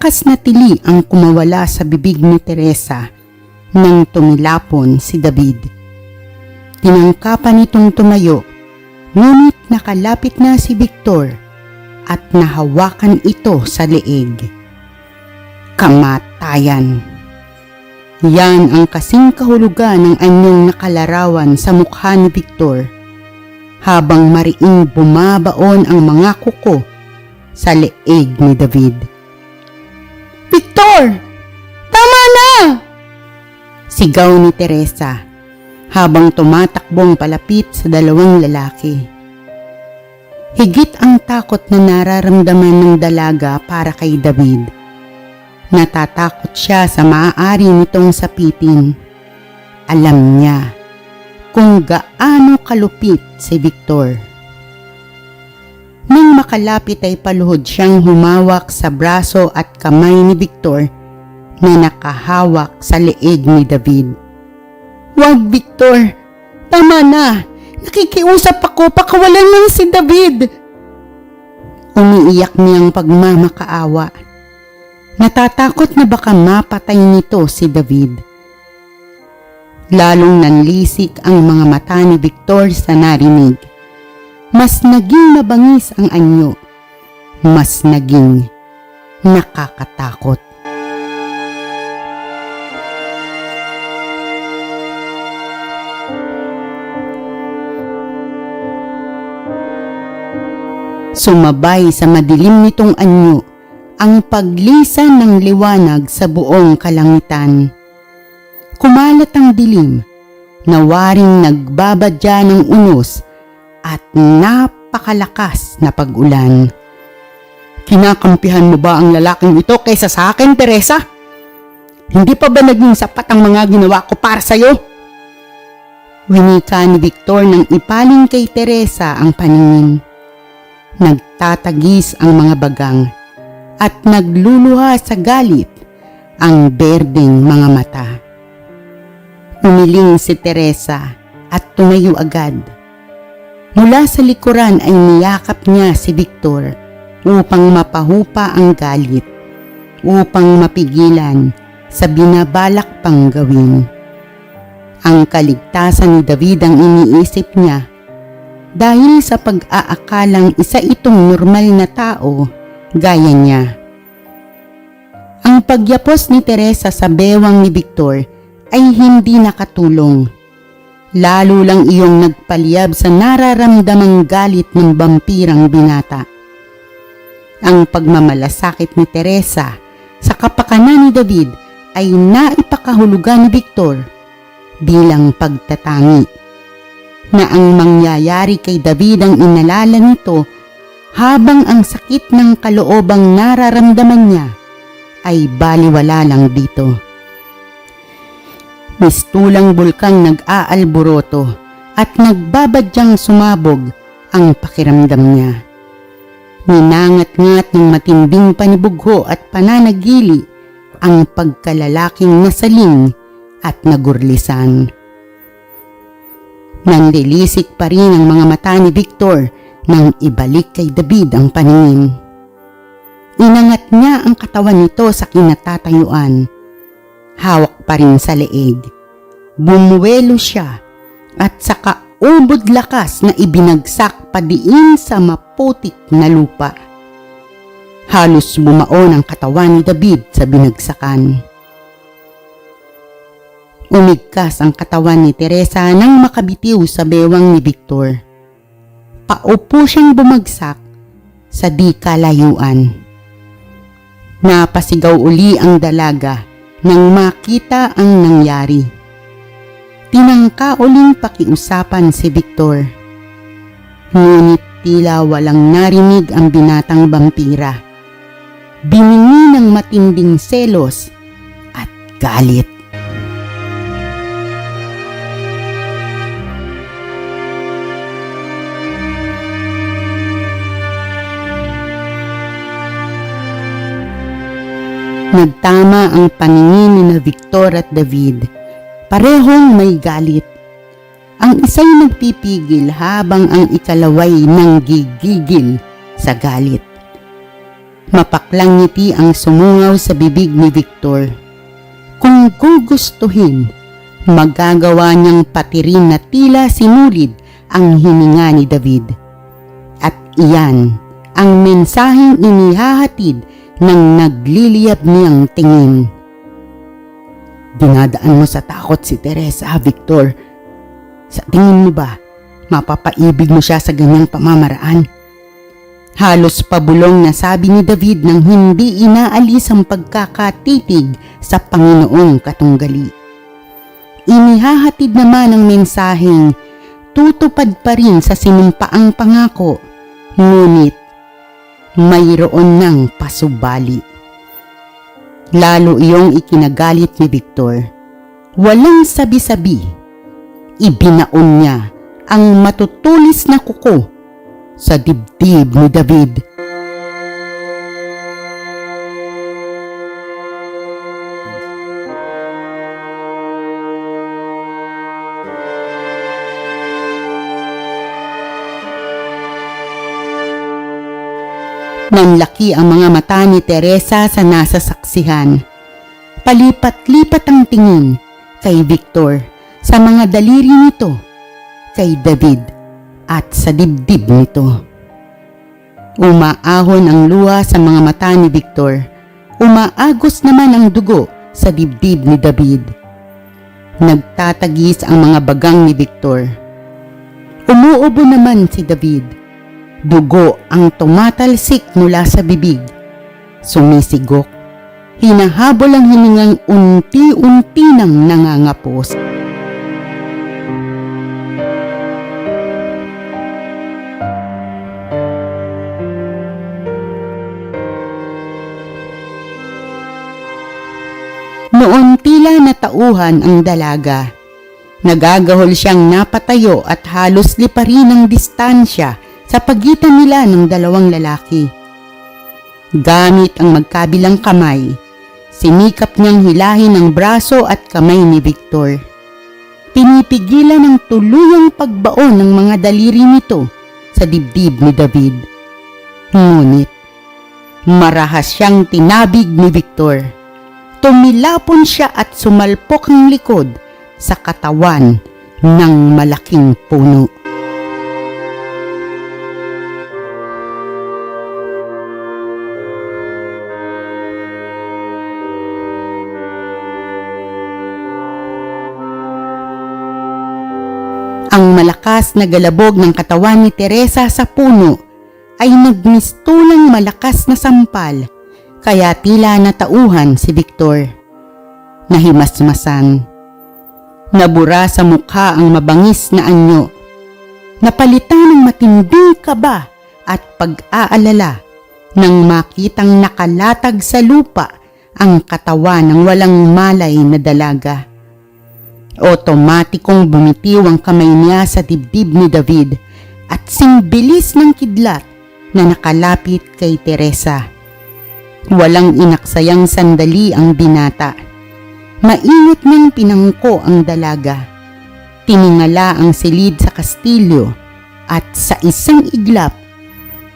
Malakas na tili ang kumawala sa bibig ni Teresa nang tumilapon si David. Tinangkapan itong tumayo, ngunit nakalapit na si Victor at nahawakan ito sa leeg. Kamatayan. Yan ang kasing kahulugan ng anyong nakalarawan sa mukha ni Victor habang mariing bumabaon ang mga kuko sa leeg ni David. Victor! Tama na! Sigaw ni Teresa habang tumatakbong palapit sa dalawang lalaki. Higit ang takot na nararamdaman ng dalaga para kay David. Natatakot siya sa maaari nitong sapitin. Alam niya kung gaano kalupit si Victor. Nang makalapit ay paluhod siyang humawak sa braso at kamay ni Victor na nakahawak sa leeg ni David. Wag, Victor! Tama na! Nakikiusap ako, pakawalan lang si David! Umiiyak niyang pagmamakaawa. Natatakot na baka mapatay nito si David. Lalong nanlisik ang mga mata ni Victor sa narinig. Mas naging mabangis ang anyo. Mas naging nakakatakot. Sumabay sa madilim nitong anyo ang paglisan ng liwanag sa buong kalangitan. Kumalat ang dilim, nawaring nagbabadya ng unos at napakalakas na pag-ulan. Kinakampihan mo ba ang lalaking ito kaysa sa akin, Teresa? Hindi pa ba naging sapat ang mga ginawa ko para sa'yo? Winika ni Victor nang ipaling kay Teresa ang paningin. Nagtatagis ang mga bagang at nagluluha sa galit ang berdeng mga mata. Umiling si Teresa at tumayo agad. Mula sa likuran ay niyakap niya si Victor upang mapahupa ang galit, upang mapigilan sa binabalak pang gawin. Ang kaligtasan ni David ang iniisip niya dahil sa pag-aakalang isa itong normal na tao gaya niya. Ang pagyapos ni Teresa sa bewang ni Victor ay hindi nakatulong. Lalo lang iyong nagpaliyab sa nararamdamang galit ng bampirang binata. Ang pagmamalasakit ni Teresa sa kapakanan ni David ay naipakahulugan ni Victor bilang pagtatangi na ang mangyayari kay David ang inalala nito habang ang sakit ng kaloobang nararamdaman niya ay baliwala lang dito. Mistulang bulkang nag-aalboroto at nagbabadyang sumabog ang pakiramdam niya. Ninangat-ngat ng matinding panibugho at pananagili ang pagkalalaking nasaling at nagurlisan. Nanlilisik pa rin ang mga mata ni Victor nang ibalik kay David ang paningin. Inangat niya ang katawan nito sa kinatatayuan. Hawak pa rin sa leeg. Bumuwelo siya at sa kaubod lakas na ibinagsak padiin sa maputik na lupa. Halos bumaon ang katawan ni David sa binagsakan. Umigkas ang katawan ni Teresa nang makabitiw sa bewang ni Victor. Paupo siyang bumagsak sa di kalayuan. Napasigaw uli ang dalaga nang makita ang nangyari. Tinangka uling pakiusapan si Victor. Ngunit tila walang narinig ang binatang vampira. Biningi ng matinding selos at galit. Nagtama ang paningin ni Victor at David. Parehong may galit. Ang isa'y nagpipigil habang ang ikalaway nanggigigil sa galit. Mapaklang ngiti ang sumungaw sa bibig ni Victor. Kung gugustuhin, magagawa niyang patirin na tila sinulid ang hininga ni David. At iyan ang mensaheng inihahatid ng nagliliyab niyang tingin. Dinadaan mo sa takot si Teresa, Victor. Sa tingin mo ba, mapapaibig mo siya sa ganyang pamamaraan? Halos pabulong na sabi ni David nang hindi inaalis ang pagkakatitig sa Panginoong katunggali. Inihahatid naman ang mensaheng tutupad pa rin sa sinumpaang pangako, ngunit mayroon ng pasubali. Lalo iyong ikinagalit ni Victor. Walang sabi-sabi, ibinaon niya ang matutulis na kuko sa dibdib ni David. Nanlaki ang mga mata ni Teresa sa nasa saksihan. Palipat-lipat ang tingin kay Victor, sa mga daliri nito, kay David, at sa dibdib nito. Umaahon ang luha sa mga mata ni Victor. Umaagos naman ang dugo sa dibdib ni David. Nagtatagis ang mga bagang ni Victor. Umuubo naman si David. Dugo ang tumatalsik mula sa bibig. Sumisigok. Hinahabol ang hiningang unti-unti nang nangangapos. Noon tila natauhan ang dalaga. Nagagahol siyang napatayo at halos liparin ang distansya sa pagitan nila ng dalawang lalaki. Gamit ang magkabilang kamay, sinikap niyang hilahin ang braso at kamay ni Victor. Pinipigilan ng tuluyang pagbaon ng mga daliri nito sa dibdib ni David. Ngunit, marahas siyang tinabig ni Victor. Tumilapon siya at sumalpok ang likod sa katawan ng malaking puno. Ang malakas na galabog ng katawan ni Teresa sa puno ay nagmistulang malakas na sampal, kaya tila natauhan si Victor. Nahimasmasan. Nabura sa mukha ang mabangis na anyo. Napalitan ng matinding kaba at pag-aalala nang makitang nakalatag sa lupa ang katawan ng walang malay na dalaga. Otomatikong bumitiw ang kamay niya sa dibdib ni David at singbilis ng kidlat na nakalapit kay Teresa. Walang inaksayang sandali ang binata. Mainit niyang pinangko ang dalaga. Tiningala ang silid sa kastilyo at sa isang iglap,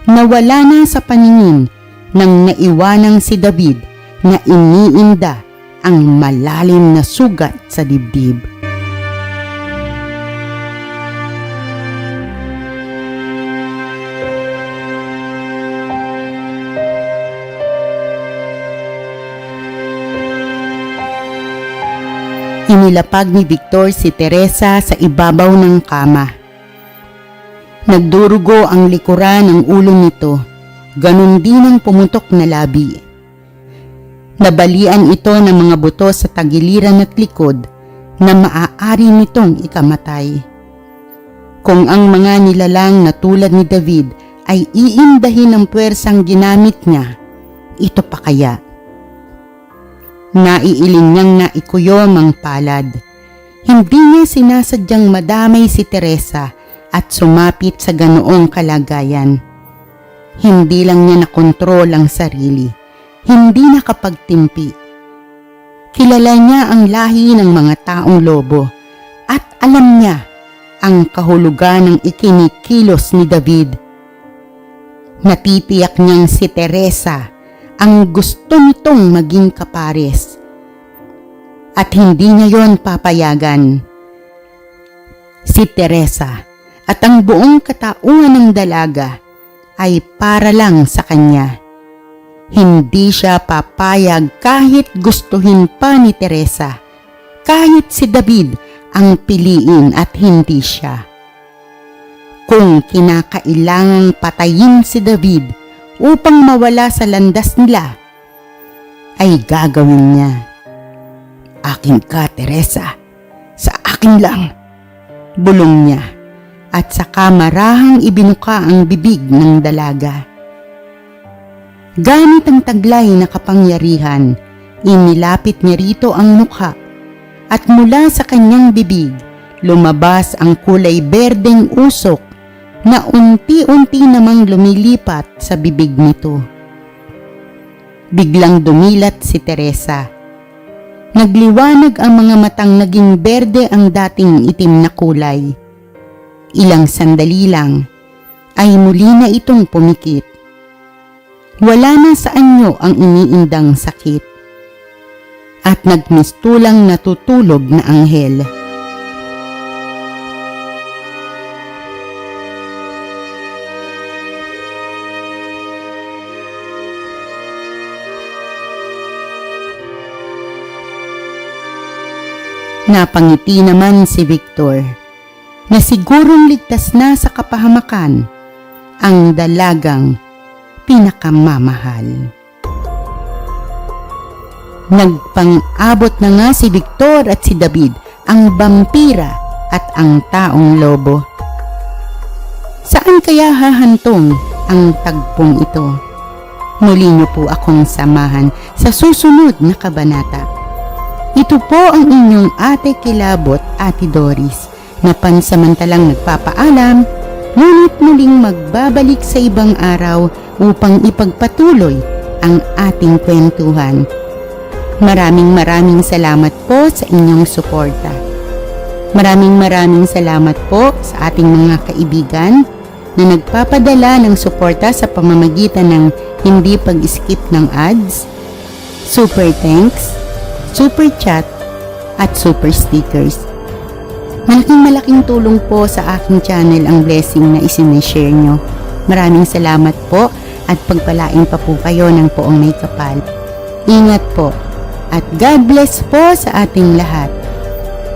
nawala na sa paningin nang naiwanang si David na iniinda ang malalim na sugat sa dibdib. Inilapag ni Victor si Teresa sa ibabaw ng kama. Nagdurugo ang likuran ng ulo nito, ganun din ang pumutok na labi. Nabalian ito ng mga buto sa tagiliran at likod na maaari nitong ikamatay. Kung ang mga nilalang na tulad ni David ay iindahin ng puwersang ginamit niya, ito pa kaya? Naiiling niyang naikuyom ang palad. Hindi niya sinasadyang madamay si Teresa at sumapit sa ganoong kalagayan. Hindi lang niya nakontrol ang sarili. Hindi nakapagtimpi. Kilala niya ang lahi ng mga taong lobo at alam niya ang kahulugan ng ikinikilos ni David. Natitiyak niyang si Teresa ang gusto nitong maging kapares. At hindi niya yon papayagan. Si Teresa at ang buong katauhan ng dalaga ay para lang sa kanya. Hindi siya papayag kahit gustuhin pa ni Teresa, kahit si David ang piliin at hindi siya. Kung kinakailangang patayin si David upang mawala sa landas nila, ay gagawin niya. Akin ka, Teresa. Sa akin lang. Bulong niya. At saka marahang ibinuka ang bibig ng dalaga. Gamit ang taglay na kapangyarihan, inilapit niya rito ang mukha. At mula sa kanyang bibig, lumabas ang kulay berdeng usok na unti-unti namang lumilipat sa bibig nito. Biglang dumilat si Teresa. Nagliwanag ang mga matang naging berde ang dating itim na kulay. Ilang sandali lang ay muli na itong pumikit. Wala na sa anyo ang iniindang sakit. At nagmistulang natutulog na anghel. Napangiti naman si Victor na sigurong ligtas na sa kapahamakan ang dalagang pinakamamahal. Nagpang-abot na nga si Victor at si David, ang vampira at ang taong lobo. Saan kaya hahantong ang tagpong ito? Muli niyo po akong samahan sa susunod na kabanata. Ito po ang inyong Ate Kilabot, Ate Doris, na pansamantalang nagpapaalam, ngunit muling magbabalik sa ibang araw upang ipagpatuloy ang ating kwentuhan. Maraming salamat po sa inyong suporta. Maraming salamat po sa ating mga kaibigan na nagpapadala ng suporta sa pamamagitan ng hindi pag-skip ng ads, super thanks, super chat, at super stickers. Malaking tulong po sa aking channel ang blessing na isinishare nyo. Maraming salamat po at pagpalain pa po kayo ng poong may kapal. Ingat po at God bless po sa ating lahat.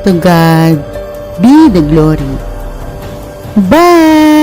To God be the glory. Bye!